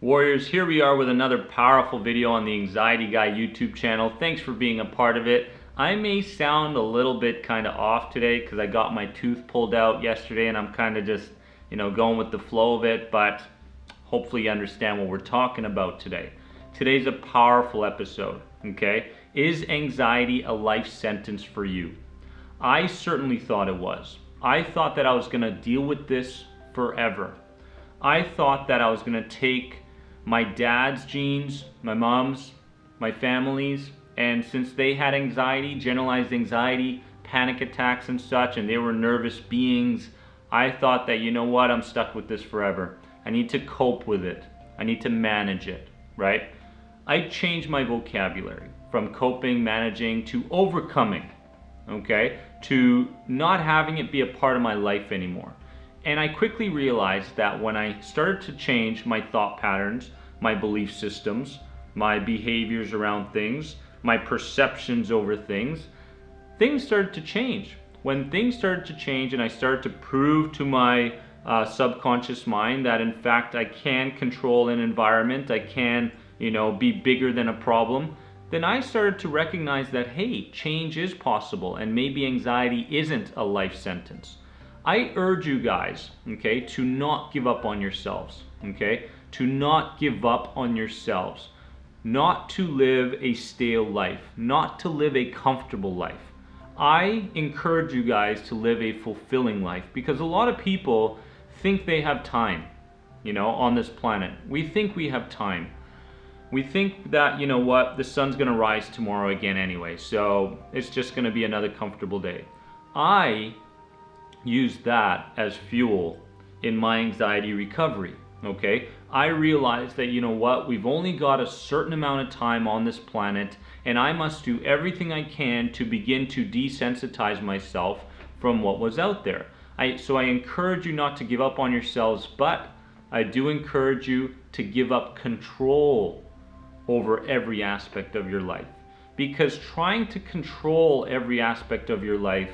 Warriors, here we are with another powerful video on the Anxiety Guy YouTube channel. Thanks for being a part of it. I may sound a little bit kind of off today because I got my tooth pulled out yesterday and I'm kind of just, going with the flow of it, but hopefully you understand what we're talking about today. Today's a powerful episode, okay? Is anxiety a life sentence for you? I certainly thought it was. I thought that I was going to deal with this forever. I thought that I was going to take my dad's genes, my mom's, my family's, and since they had anxiety, generalized anxiety, panic attacks and such, and they were nervous beings, I thought that, you know what, I'm stuck with this forever. I need to cope with it. I need to manage it, right? I changed my vocabulary from coping, managing, to overcoming, okay? To not having it be a part of my life anymore. And I quickly realized that when I started to change my thought patterns, my belief systems, my behaviors around things, my perceptions over things, things started to change. When things started to change and I started to prove to my subconscious mind that in fact I can control an environment, I can, be bigger than a problem, then I started to recognize that, hey, change is possible and maybe anxiety isn't a life sentence. I urge you guys, okay, to not give up on yourselves, okay? To not give up on yourselves. Not to live a stale life. Not to live a comfortable life. I encourage you guys to live a fulfilling life because a lot of people think they have time, on this planet. We think we have time. We think that, the sun's going to rise tomorrow again anyway, so it's just going to be another comfortable day. I use that as fuel in my anxiety recovery, okay? I realized that, we've only got a certain amount of time on this planet and I must do everything I can to begin to desensitize myself from what was out there. So I encourage you not to give up on yourselves, but I do encourage you to give up control over every aspect of your life. Because trying to control every aspect of your life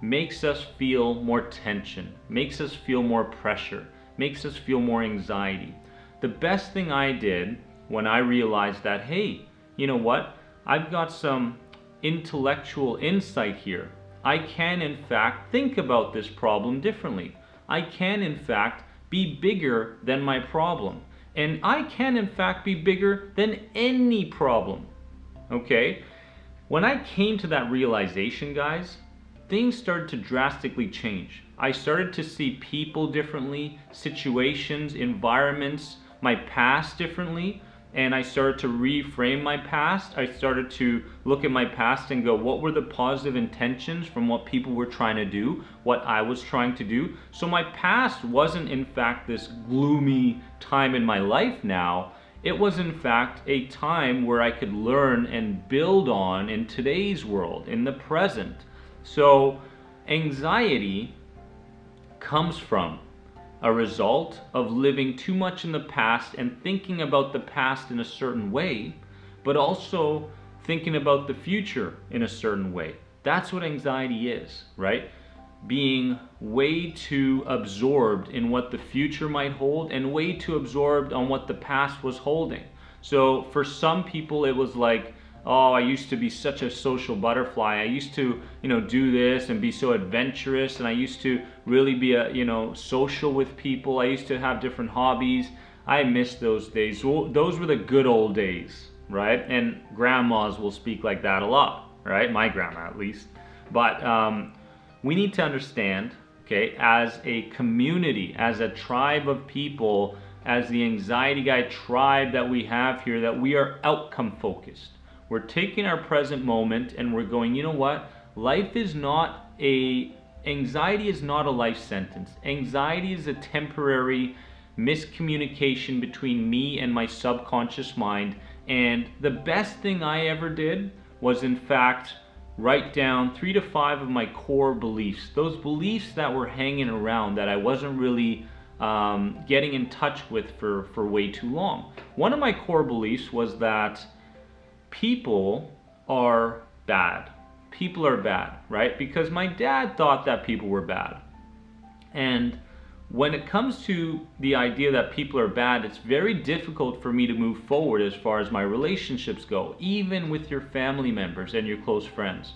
makes us feel more tension, makes us feel more pressure, makes us feel more anxiety. The best thing I did when I realized that, hey, you know what? I've got some intellectual insight here. I can in fact think about this problem differently. I can in fact be bigger than my problem. And I can in fact be bigger than any problem. Okay? When I came to that realization, guys, things started to drastically change. I started to see people differently, situations, environments, my past differently, and I started to reframe my past. I started to look at my past and go, what were the positive intentions from what people were trying to do, what I was trying to do? So my past wasn't in fact this gloomy time in my life now. It was in fact a time where I could learn and build on in today's world, in the present. So anxiety comes from a result of living too much in the past and thinking about the past in a certain way, but also thinking about the future in a certain way. That's what anxiety is, right? Being way too absorbed in what the future might hold and way too absorbed on what the past was holding. So for some people it was like, oh, I used to be such a social butterfly. I used to, do this and be so adventurous, and I used to really be social with people. I used to have different hobbies. I miss those days. Those were the good old days, right? And grandmas will speak like that a lot, right? My grandma at least. But we need to understand, okay, as a community, as a tribe of people, as the Anxiety Guy tribe that we have here, that we are outcome focused. We're taking our present moment and we're going, you know what? Anxiety is not a life sentence. Anxiety is a temporary miscommunication between me and my subconscious mind. And the best thing I ever did was in fact write down 3 to 5 of my core beliefs. Those beliefs that were hanging around that I wasn't really getting in touch with for way too long. One of my core beliefs was that people are bad. People are bad, right? Because my dad thought that people were bad. And when it comes to the idea that people are bad, it's very difficult for me to move forward as far as my relationships go, even with your family members and your close friends.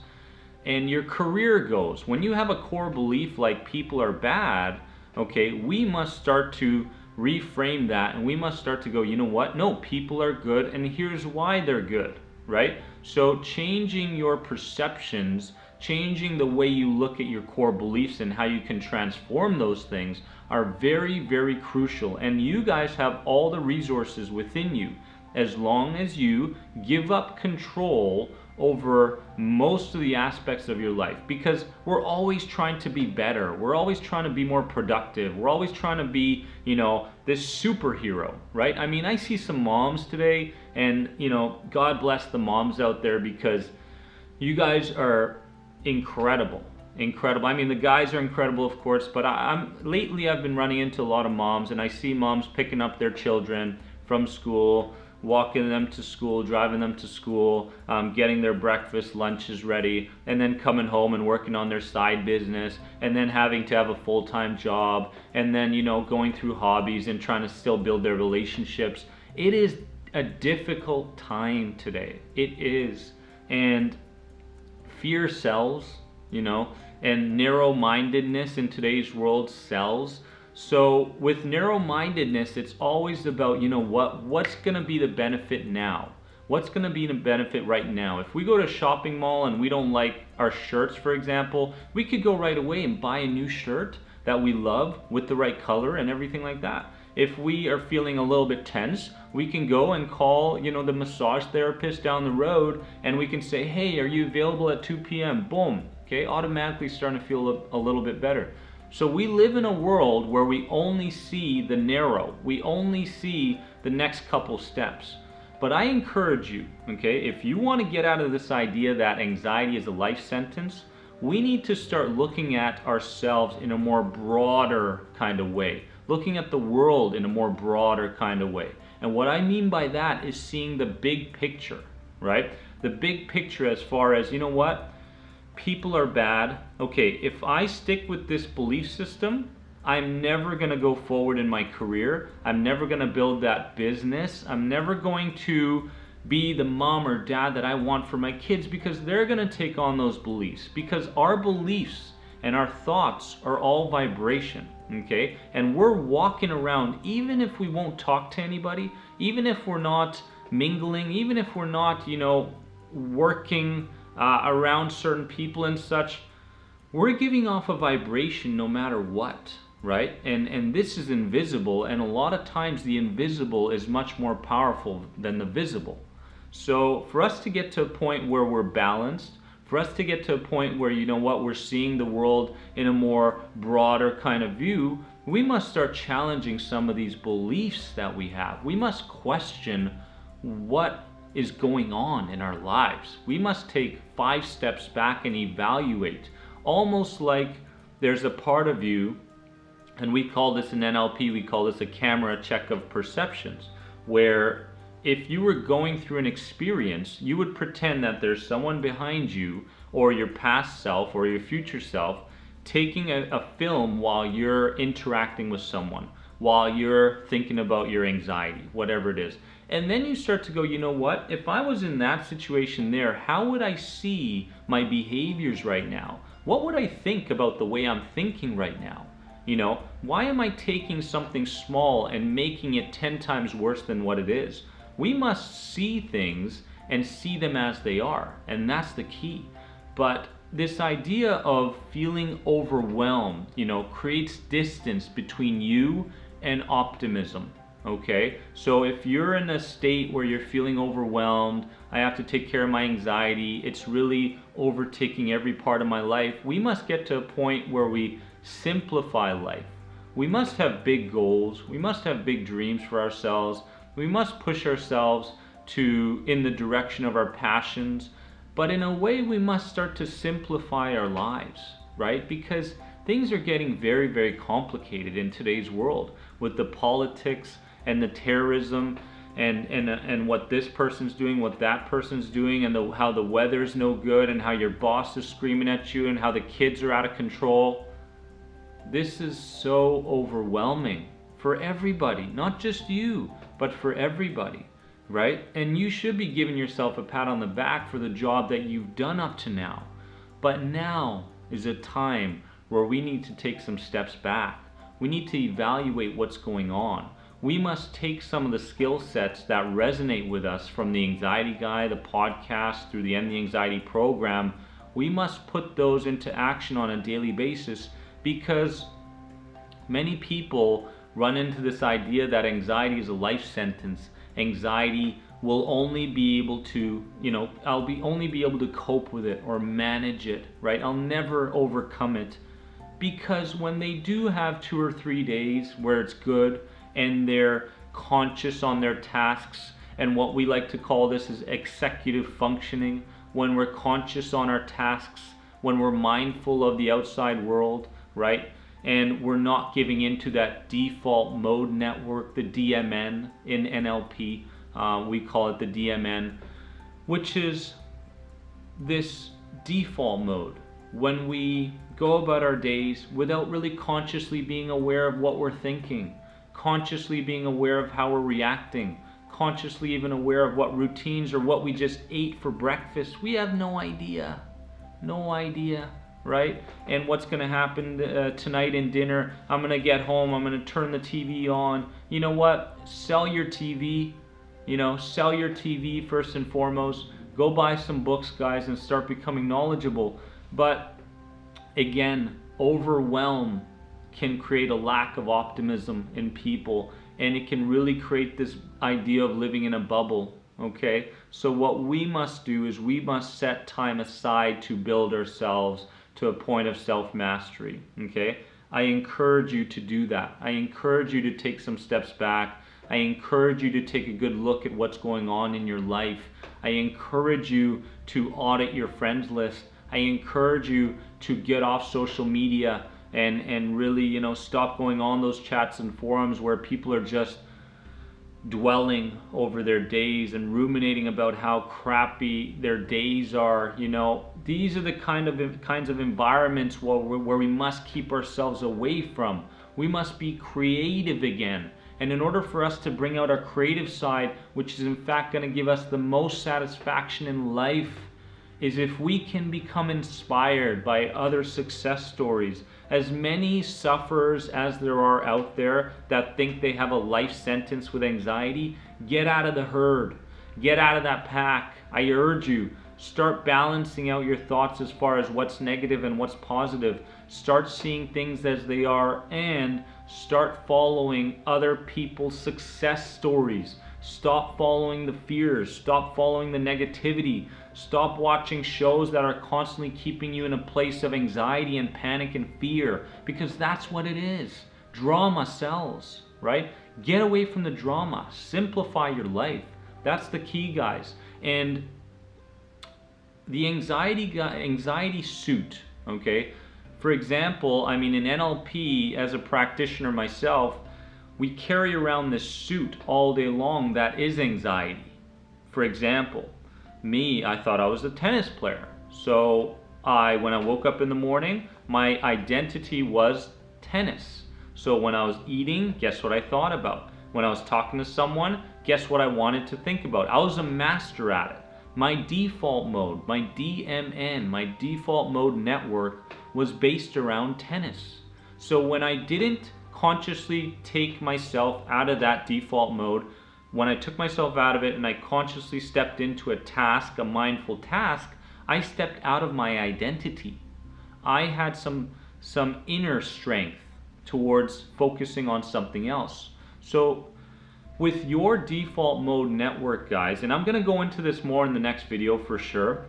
And your career goes. When you have a core belief like people are bad, okay, we must start to reframe that, and we must start to go, you know what? No, people are good, and here's why they're good, right? So changing your perceptions, changing the way you look at your core beliefs and how you can transform those things are very, very crucial. And you guys have all the resources within you as long as you give up control over most of the aspects of your life, because we're always trying to be better, we're always trying to be more productive, we're always trying to be, you know, this superhero, right? I mean, I see some moms today, and you know, God bless the moms out there, because you guys are incredible. I mean, the guys are incredible, of course, but lately I've been running into a lot of moms, and I see moms picking up their children from school, walking them to school, driving them to school, getting their breakfast, lunches ready, and then coming home and working on their side business, and then having to have a full-time job, and then, you know, going through hobbies and trying to still build their relationships. It is a difficult time today. It is. And fear sells, you know, and narrow-mindedness in today's world sells. So with narrow-mindedness, it's always about, you know, what's going to be the benefit now? What's going to be the benefit right now? If we go to a shopping mall and we don't like our shirts, for example, we could go right away and buy a new shirt that we love with the right color and everything like that. If we are feeling a little bit tense, we can go and call, you know, the massage therapist down the road, and we can say, hey, are you available at 2 p.m.? Boom. Okay, automatically starting to feel a little bit better. So we live in a world where we only see the narrow. We only see the next couple steps. But I encourage you, okay, if you want to get out of this idea that anxiety is a life sentence, we need to start looking at ourselves in a more broader kind of way, looking at the world in a more broader kind of way. And what I mean by that is seeing the big picture, right? The big picture as far as, you know what? People are bad. Okay, if I stick with this belief system, I'm never going to go forward in my career. I'm never going to build that business. I'm never going to be the mom or dad that I want for my kids, because they're going to take on those beliefs. Because our beliefs and our thoughts are all vibration, okay? And we're walking around, even if we won't talk to anybody, even if we're not mingling, even if we're not, you know, working around certain people and such, we're giving off a vibration no matter what, right? And this is invisible, and a lot of times the invisible is much more powerful than the visible. So for us to get to a point where we're balanced, for us to get to a point where, you know what, we're seeing the world in a more broader kind of view, we must start challenging some of these beliefs that we have. We must question what is going on in our lives. We must take 5 steps back and evaluate, almost like there's a part of you, and we call this in NLP, we call this a camera check of perceptions, where if you were going through an experience, you would pretend that there's someone behind you, or your past self or your future self, taking a film while you're interacting with someone, while you're thinking about your anxiety, whatever it is. And then you start to go, you know what, if I was in that situation there, how would I see my behaviors right now? What would I think about the way I'm thinking right now? You know, why am I taking something small and making it 10 times worse than what it is? We must see things and see them as they are, and that's the key. But this idea of feeling overwhelmed, you know, creates distance between you and optimism. Okay, so if you're in a state where you're feeling overwhelmed, I have to take care of my anxiety, it's really overtaking every part of my life, we must get to a point where we simplify life. We must have big goals, we must have big dreams for ourselves, we must push ourselves in the direction of our passions, but in a way we must start to simplify our lives, right? Because things are getting very, very complicated in today's world with the politics and the terrorism and what this person's doing, what that person's doing, and how the weather's no good, and how your boss is screaming at you, and how the kids are out of control. This is so overwhelming for everybody, not just you, but for everybody, right? And you should be giving yourself a pat on the back for the job that you've done up to now. But now is a time where we need to take some steps back. We need to evaluate what's going on. We must take some of the skill sets that resonate with us from the Anxiety Guy, the podcast, through the End the Anxiety program. We must put those into action on a daily basis, because many people run into this idea that anxiety is a life sentence. Anxiety will only be able to, I'll only be able to cope with it or manage it, right? I'll never overcome it. Because when they do have 2 or 3 days where it's good and they're conscious on their tasks, and what we like to call this is executive functioning, when we're conscious on our tasks, when we're mindful of the outside world, right? And we're not giving into that default mode network, the DMN in NLP. We call it the DMN, which is this default mode when we go about our days without really consciously being aware of what we're thinking, consciously being aware of how we're reacting, consciously even aware of what routines or what we just ate for breakfast. We have no idea, right? And what's going to happen tonight in dinner? I'm going to get home, I'm going to turn the TV on. You know what? Sell your TV. Sell your TV first and foremost. Go buy some books, guys, and start becoming knowledgeable. But again, overwhelm can create a lack of optimism in people, and it can really create this idea of living in a bubble. Okay, so what we must do is we must set time aside to build ourselves to a point of self-mastery. Okay, I encourage you to do that. I encourage you to take some steps back. I encourage you to take a good look at what's going on in your life. I encourage you to audit your friends list. I encourage you to get off social media and really, stop going on those chats and forums where people are just dwelling over their days and ruminating about how crappy their days are. These are the kinds of environments where we must keep ourselves away from. We must be creative again. And in order for us to bring out our creative side, which is in fact going to give us the most satisfaction in life, is if we can become inspired by other success stories. As many sufferers as there are out there that think they have a life sentence with anxiety, get out of the herd. Get out of that pack. I urge you, start balancing out your thoughts as far as what's negative and what's positive. Start seeing things as they are, and start following other people's success stories. Stop following the fears. Stop following the negativity. Stop watching shows that are constantly keeping you in a place of anxiety and panic and fear, because that's what it is. Drama sells, right? Get away from the drama. Simplify your life. That's the key, guys. And the anxiety suit, okay? For example, in NLP, as a practitioner myself, we carry around this suit all day long that is anxiety. For example, me, I thought I was a tennis player. So when I woke up in the morning, my identity was tennis. So when I was eating, guess what I thought about? When I was talking to someone, guess what I wanted to think about? I was a master at it. My default mode, my DMN, my default mode network was based around tennis. So when I didn't consciously take myself out of that default mode, when I took myself out of it and I consciously stepped into a task, a mindful task, I stepped out of my identity. I had some inner strength towards focusing on something else. So with your default mode network, guys, and I'm going to go into this more in the next video for sure,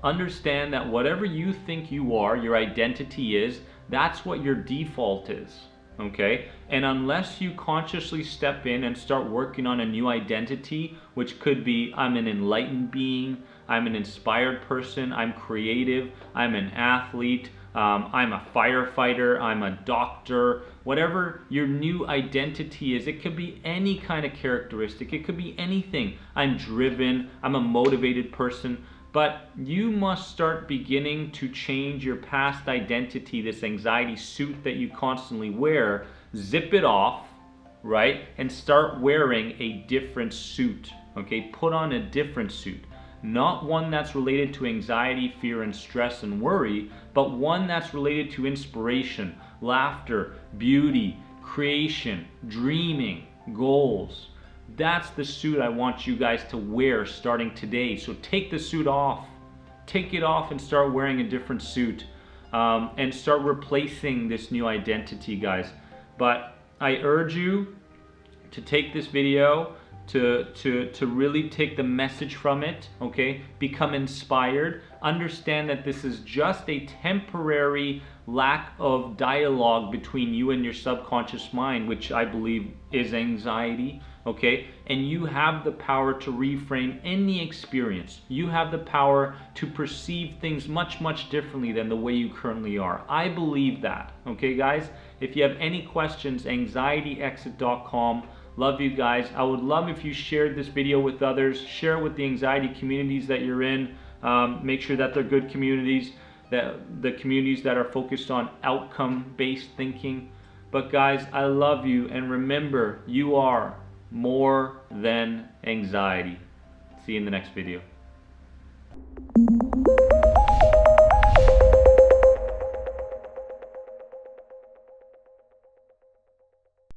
understand that whatever you think you are, your identity is, that's what your default is. Okay, and unless you consciously step in and start working on a new identity, which could be I'm an enlightened being, I'm an inspired person, I'm creative, I'm an athlete, I'm a firefighter, I'm a doctor, whatever your new identity is, it could be any kind of characteristic, it could be anything. I'm driven, I'm a motivated person. But you must start beginning to change your past identity, this anxiety suit that you constantly wear, zip it off, right? And start wearing a different suit, okay? Put on a different suit. Not one that's related to anxiety, fear, and stress and worry, but one that's related to inspiration, laughter, beauty, creation, dreaming, goals. That's the suit I want you guys to wear starting today. So take the suit off. Take it off and start wearing a different suit. And start replacing this new identity, guys. But I urge you to take this video, to really take the message from it, okay? Become inspired. Understand that this is just a temporary lack of dialogue between you and your subconscious mind, which I believe is anxiety, okay? And you have the power to reframe any experience. You have the power to perceive things much, much differently than the way you currently are. I believe that, okay, guys? If you have any questions, anxietyexit.com. Love you guys. I would love if you shared this video with others. Share it with the anxiety communities that you're in. Make sure that they're good communities, that the communities that are focused on outcome-based thinking. But guys, I love you, and remember, you are more than anxiety. See you in the next video.